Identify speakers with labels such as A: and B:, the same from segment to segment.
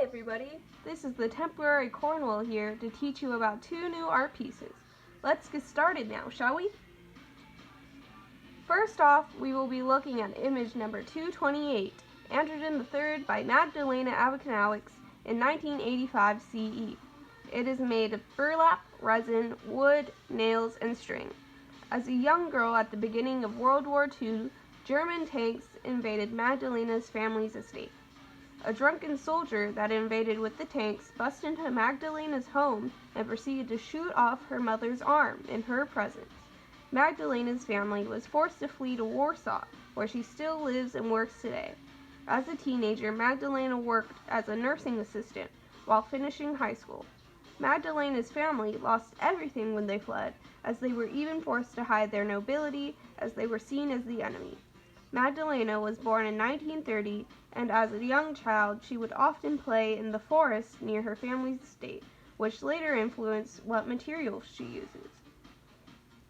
A: everybody, this is the temporary Cornwall here to teach you about two new art pieces. Let's get started now, shall we? First off, we will be looking at image number 228, Androgen III by Magdalena Abakanowicz in 1985 CE. It is made of burlap, resin, wood, nails, and string. As a young girl at the beginning of World War II, German tanks invaded Magdalena's family's estate. A drunken soldier that invaded with the tanks busted into Magdalena's home and proceeded to shoot off her mother's arm in her presence. Magdalena's family was forced to flee to Warsaw, where she still lives and works today. As a teenager, Magdalena worked as a nursing assistant while finishing high school. Magdalena's family lost everything when they fled, as they were even forced to hide their nobility as they were seen as the enemy. Magdalena was born in 1930, and as a young child she would often play in the forest near her family's estate, which later influenced what materials she uses.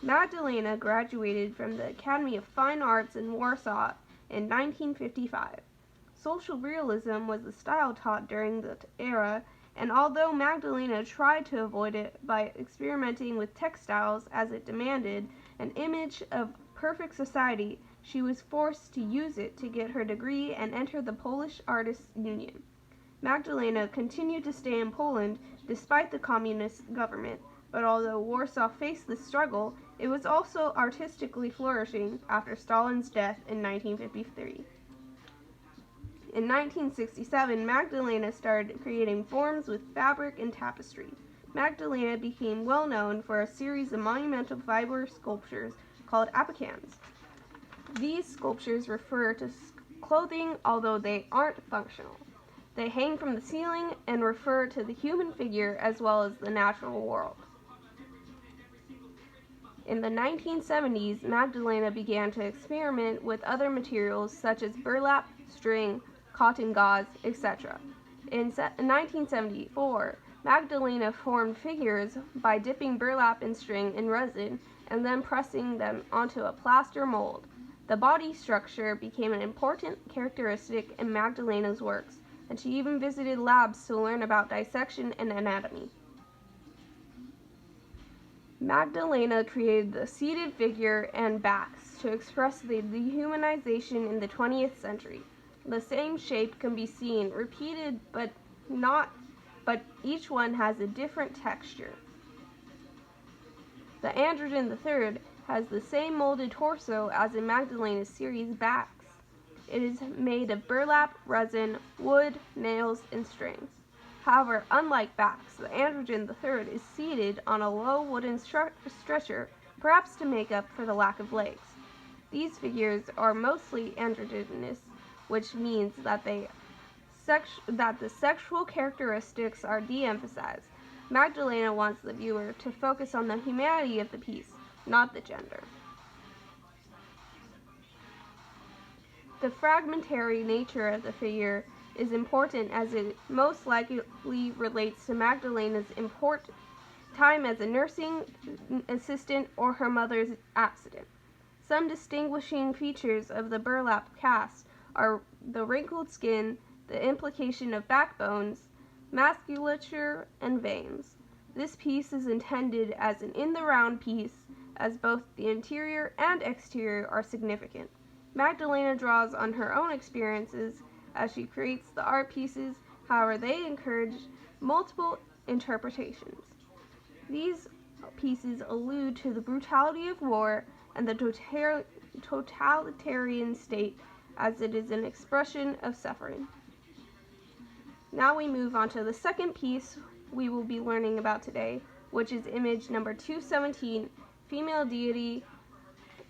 A: Magdalena graduated from the Academy of Fine Arts in Warsaw in 1955. Social realism was the style taught during the era, and although Magdalena tried to avoid it by experimenting with textiles as it demanded an image of perfect society, she was forced to use it to get her degree and enter the Polish Artists' Union. Magdalena continued to stay in Poland despite the communist government, but although Warsaw faced this struggle, it was also artistically flourishing after Stalin's death in 1953. In 1967, Magdalena started creating forms with fabric and tapestry. Magdalena became well known for a series of monumental fiber sculptures called Pecans. These sculptures refer to clothing, although they aren't functional. They hang from the ceiling and refer to the human figure as well as the natural world. In the 1970s, Magdalena began to experiment with other materials such as burlap, string, cotton gauze, etc. In 1974, Magdalena formed figures by dipping burlap and string in resin and then pressing them onto a plaster mold. The body structure became an important characteristic in Magdalena's works, and she even visited labs to learn about dissection and anatomy. Magdalena created the seated figure and backs to express the dehumanization in the 20th century. The same shape can be seen repeated, but each one has a different texture. The Androgen III has the same molded torso as in Magdalena's series backs. It is made of burlap, resin, wood, nails, and strings. However, unlike backs, the Androgen III is seated on a low wooden stretcher, perhaps to make up for the lack of legs. These figures are mostly androgynous, which means that the sexual characteristics are de-emphasized. Magdalena wants the viewer to focus on the humanity of the piece, not the gender. The fragmentary nature of the figure is important as it most likely relates to Magdalena's time as a nursing assistant or her mother's accident. Some distinguishing features of the Burlap Cast are the wrinkled skin, the implication of backbones, musculature, and veins. This piece is intended as an in-the-round piece, as both the interior and exterior are significant. Magdalena draws on her own experiences as she creates the art pieces, however they encourage multiple interpretations. These pieces allude to the brutality of war and the totalitarian state, as it is an expression of suffering. Now we move on to the second piece we will be learning about today, which is image number 217, Female Deity.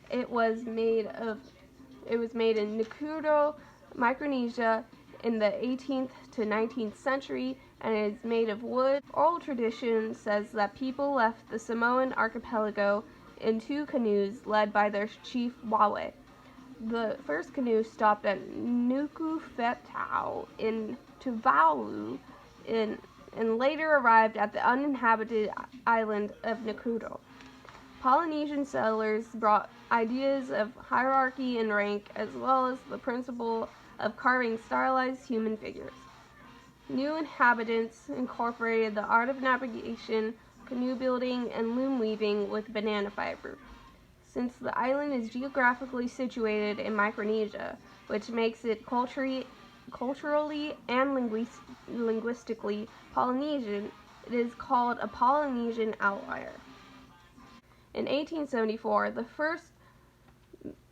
A: It was made in Nakuru, Micronesia in the 18th to 19th century, and it is made of wood. Oral tradition says that people left the Samoan archipelago in two canoes led by their chief Wawe. The first canoe stopped at Nukufetau in Tuvalu and later arrived at the uninhabited island of Nakuru. Polynesian settlers brought ideas of hierarchy and rank, as well as the principle of carving stylized human figures. New inhabitants incorporated the art of navigation, canoe building, and loom weaving with banana fiber. Since the island is geographically situated in Micronesia, which makes it culturally and linguistically Polynesian, it is called a Polynesian outlier. In 1874, the first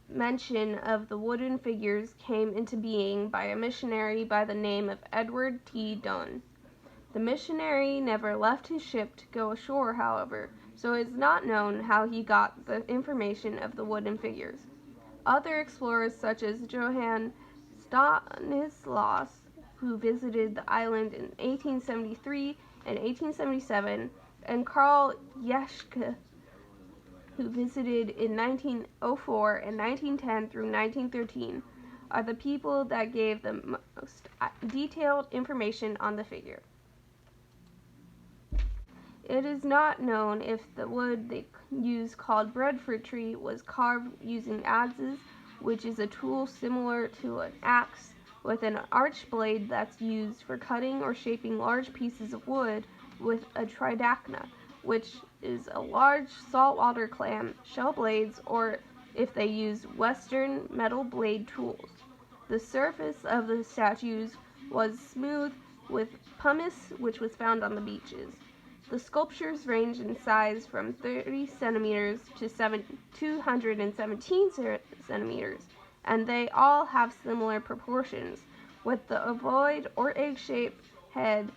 A: mention of the wooden figures came into being by a missionary by the name of Edward T. Dunn. The missionary never left his ship to go ashore, however, so it is not known how he got the information of the wooden figures. Other explorers such as Johann Stanislaus, who visited the island in 1873 and 1877, and Karl Jaeschke, who visited in 1904 and 1910 through 1913, are the people that gave the most detailed information on the figure. It is not known if the wood they used called breadfruit tree was carved using adzes, which is a tool similar to an axe with an arched blade that's used for cutting or shaping large pieces of wood, with a tridacna, which is a large saltwater clam, shell blades, or if they use Western metal blade tools. The surface of the statues was smooth with pumice, which was found on the beaches. The sculptures range in size from 30 centimeters to 217 centimeters, and they all have similar proportions, with the ovoid or egg-shaped head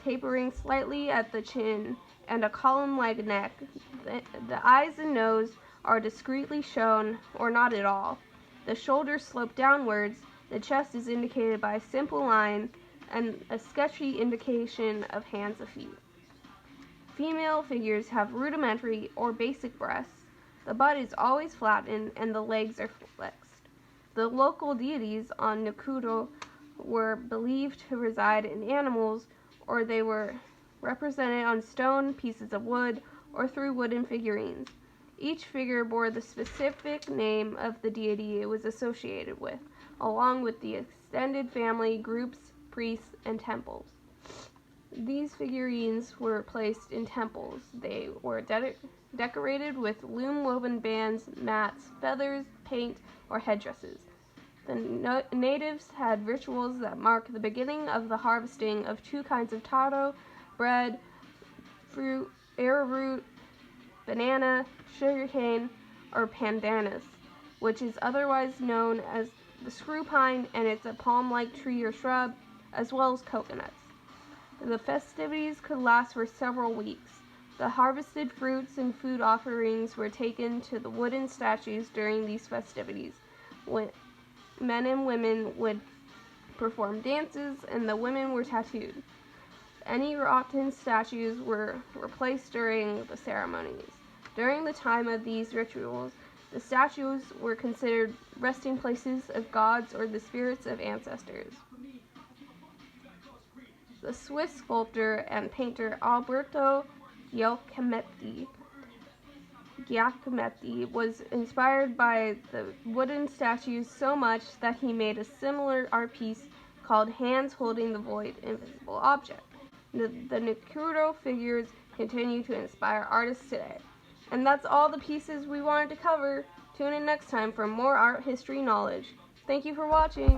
A: tapering slightly at the chin and a column-like neck. The eyes and nose are discreetly shown, or not at all. The shoulders slope downwards, the chest is indicated by a simple line, and a sketchy indication of hands and feet. Female figures have rudimentary or basic breasts. The butt is always flattened and the legs are flexed. The local deities on Nakuro were believed to reside in animals, or they were represented on stone, pieces of wood, or through wooden figurines. Each figure bore the specific name of the deity it was associated with, along with the extended family, groups, priests, and temples. These figurines were placed in temples. They were decorated with loom-woven bands, mats, feathers, paint, or headdresses. The natives had rituals that mark the beginning of the harvesting of two kinds of taro, bread, fruit, arrowroot, banana, sugarcane, or pandanus, which is otherwise known as the screw pine, and it's a palm-like tree or shrub, as well as coconuts. The festivities could last for several weeks. The harvested fruits and food offerings were taken to the wooden statues during these festivities. When men and women would perform dances, and the women were tattooed. Any rotten statues were replaced during the ceremonies. During the time of these rituals, the statues were considered resting places of gods or the spirits of ancestors. The Swiss sculptor and painter Alberto Giacometti was inspired by the wooden statues so much that he made a similar art piece called Hands Holding the Void, Invisible Object. The Nakuro figures continue to inspire artists today. And that's all the pieces we wanted to cover. Tune in next time for more art history knowledge. Thank you for watching.